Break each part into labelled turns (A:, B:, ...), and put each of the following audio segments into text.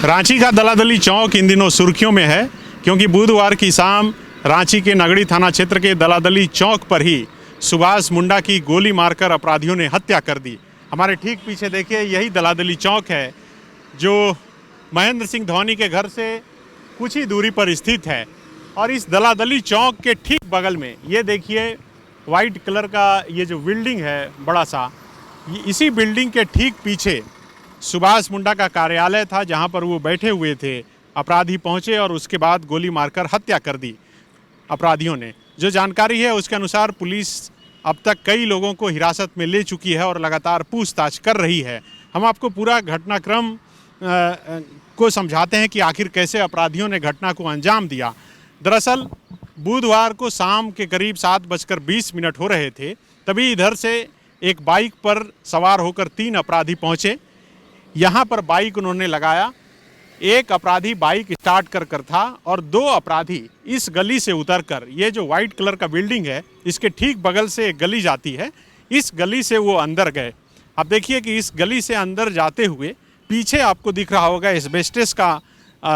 A: रांची का दलादली चौक इन दिनों सुर्खियों में है क्योंकि बुधवार की शाम रांची के नगड़ी थाना क्षेत्र के दलादली चौक पर ही सुभाष मुंडा की गोली मारकर अपराधियों ने हत्या कर दी। हमारे ठीक पीछे देखिए, यही दलादली चौक है जो महेंद्र सिंह धोनी के घर से कुछ ही दूरी पर स्थित है। और इस दलादली चौक के ठीक बगल में ये देखिए वाइट कलर का ये जो बिल्डिंग है बड़ा सा, इसी बिल्डिंग के ठीक पीछे सुभाष मुंडा का कार्यालय था जहां पर वो बैठे हुए थे। अपराधी पहुंचे और उसके बाद गोली मारकर हत्या कर दी अपराधियों ने। जो जानकारी है उसके अनुसार पुलिस अब तक कई लोगों को हिरासत में ले चुकी है और लगातार पूछताछ कर रही है। हम आपको पूरा घटनाक्रम को समझाते हैं कि आखिर कैसे अपराधियों ने घटना को अंजाम दिया। दरअसल बुधवार को शाम के करीब 7:20 हो रहे थे, तभी इधर से एक बाइक पर सवार होकर 3 अपराधी पहुंचे। यहाँ पर बाइक उन्होंने लगाया, एक अपराधी बाइक स्टार्ट कर था और 2 अपराधी इस गली से उतरकर, ये जो वाइट कलर का बिल्डिंग है इसके ठीक बगल से एक गली जाती है, इस गली से वो अंदर गए। अब देखिए कि इस गली से अंदर जाते हुए पीछे आपको दिख रहा होगा एस्बेस्टस का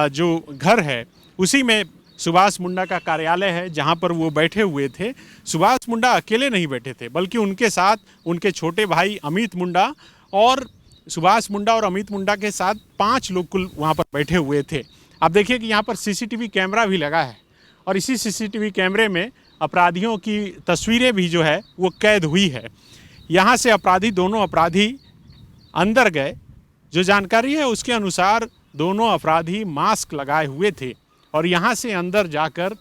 A: जो घर है, उसी में सुभाष मुंडा का कार्यालय है जहां पर वो बैठे हुए थे। सुभाष मुंडा अकेले नहीं बैठे थे बल्कि उनके साथ उनके छोटे भाई अमित मुंडा और सुभाष मुंडा और अमित मुंडा के साथ 5 लोग कुल वहाँ पर बैठे हुए थे। आप देखिए कि यहाँ पर सीसीटीवी कैमरा भी लगा है और इसी सीसीटीवी कैमरे में अपराधियों की तस्वीरें भी जो है वो कैद हुई है। यहाँ से दोनों अपराधी अंदर गए। जो जानकारी है उसके अनुसार दोनों अपराधी मास्क लगाए हुए थे और यहाँ से अंदर जाकर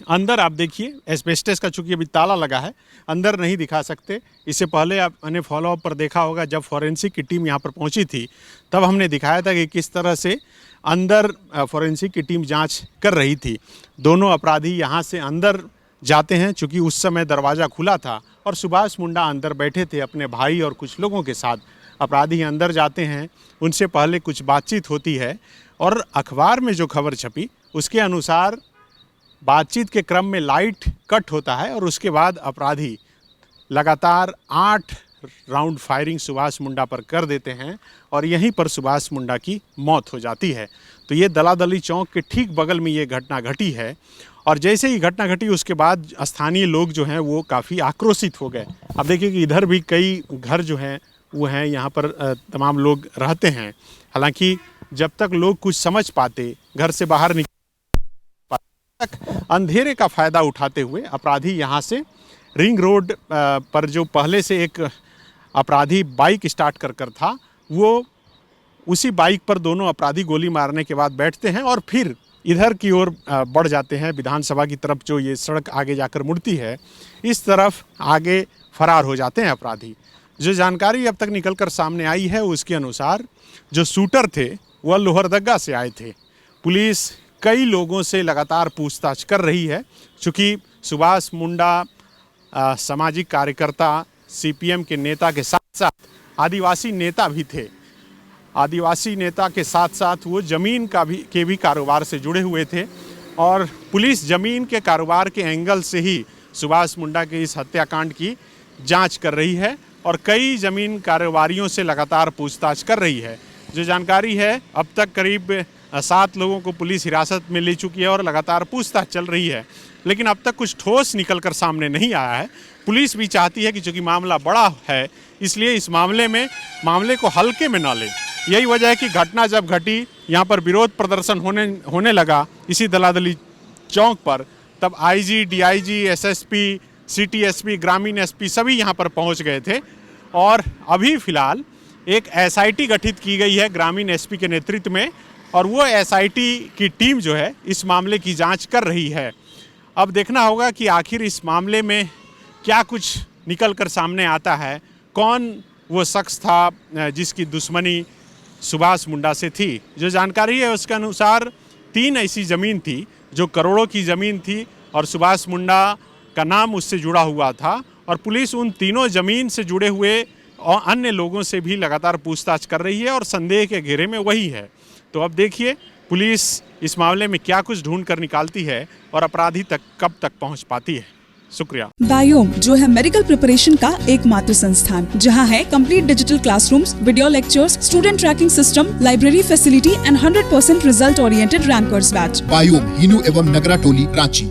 A: अंदर आप देखिए एस्बेस्टस का चूँकि अभी ताला लगा है, अंदर नहीं दिखा सकते। इससे पहले आपने फॉलोअप पर देखा होगा, जब फॉरेंसिक की टीम यहाँ पर पहुँची थी तब हमने दिखाया था कि किस तरह से अंदर फॉरेंसिक की टीम जांच कर रही थी। दोनों अपराधी यहाँ से अंदर जाते हैं, चूँकि उस समय दरवाज़ा खुला था और सुभाष मुंडा अंदर बैठे थे अपने भाई और कुछ लोगों के साथ। अपराधी अंदर जाते हैं, उनसे पहले कुछ बातचीत होती है और अखबार में जो खबर छपी उसके अनुसार बातचीत के क्रम में लाइट कट होता है और उसके बाद अपराधी लगातार 8 राउंड फायरिंग सुभाष मुंडा पर कर देते हैं और यहीं पर सुभाष मुंडा की मौत हो जाती है। तो ये दलादली चौक के ठीक बगल में ये घटना घटी है और जैसे ही घटना घटी उसके बाद स्थानीय लोग जो हैं वो काफ़ी आक्रोशित हो गए। अब देखिए कि इधर भी कई घर जो हैं वो हैं, यहाँ पर तमाम लोग रहते हैं। हालांकि जब तक लोग कुछ समझ पाते, घर से बाहर निकल अंधेरे का फ़ायदा उठाते हुए अपराधी यहाँ से रिंग रोड पर जो पहले से एक अपराधी बाइक स्टार्ट कर था, वो उसी बाइक पर दोनों अपराधी गोली मारने के बाद बैठते हैं और फिर इधर की ओर बढ़ जाते हैं। विधानसभा की तरफ जो ये सड़क आगे जाकर मुड़ती है, इस तरफ आगे फरार हो जाते हैं अपराधी। जो जानकारी अब तक निकल कर सामने आई है उसके अनुसार जो शूटर थे वह लोहरदगा से आए थे। पुलिस कई लोगों से लगातार पूछताछ कर रही है, चूँकि सुभाष मुंडा सामाजिक कार्यकर्ता, सीपीएम के नेता के साथ साथ आदिवासी नेता भी थे। आदिवासी नेता के साथ साथ वो ज़मीन के भी कारोबार से जुड़े हुए थे और पुलिस ज़मीन के कारोबार के एंगल से ही सुभाष मुंडा के इस हत्याकांड की जांच कर रही है और कई ज़मीन कारोबारियों से लगातार पूछताछ कर रही है। जो जानकारी है अब तक करीब 7 लोगों को पुलिस हिरासत में ले चुकी है और लगातार पूछताछ चल रही है, लेकिन अब तक कुछ ठोस निकलकर सामने नहीं आया है। पुलिस भी चाहती है कि चूँकि मामला बड़ा है इसलिए इस मामले को हल्के में ना लें। यही वजह है कि घटना जब घटी, यहाँ पर विरोध प्रदर्शन होने लगा इसी दलादली चौक पर, तब IG, DIG, SSP, city SP, ग्रामीण एसपी सभी यहाँ पर पहुँच गए थे और अभी फ़िलहाल एक एसआईटी गठित की गई है ग्रामीण एसपी के नेतृत्व में और वो एसआईटी की टीम जो है इस मामले की जांच कर रही है। अब देखना होगा कि आखिर इस मामले में क्या कुछ निकल कर सामने आता है, कौन वो शख्स था जिसकी दुश्मनी सुभाष मुंडा से थी। जो जानकारी है उसके अनुसार 3 ऐसी ज़मीन थी जो करोड़ों की ज़मीन थी और सुभाष मुंडा का नाम उससे जुड़ा हुआ था और पुलिस उन तीनों ज़मीन से जुड़े हुए और अन्य लोगों से भी लगातार पूछताछ कर रही है और संदेह के घेरे में वही है। तो अब देखिए पुलिस इस मामले में क्या कुछ ढूंढ कर निकालती है और अपराधी तक कब तक पहुंच पाती है। शुक्रिया।
B: बायोम जो है मेडिकल प्रिपरेशन का एकमात्र संस्थान जहां है complete digital classrooms, video lectures, student tracking system, library facility and 100% result oriented rankers batch.
C: Biome Hinoo एवं नगरा टोली Ranchi.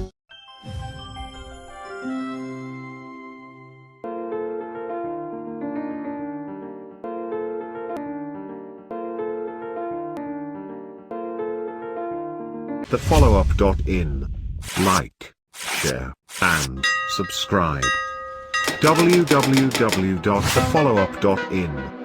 D: thefollowup.in. Like, share, and subscribe. www.thefollowup.in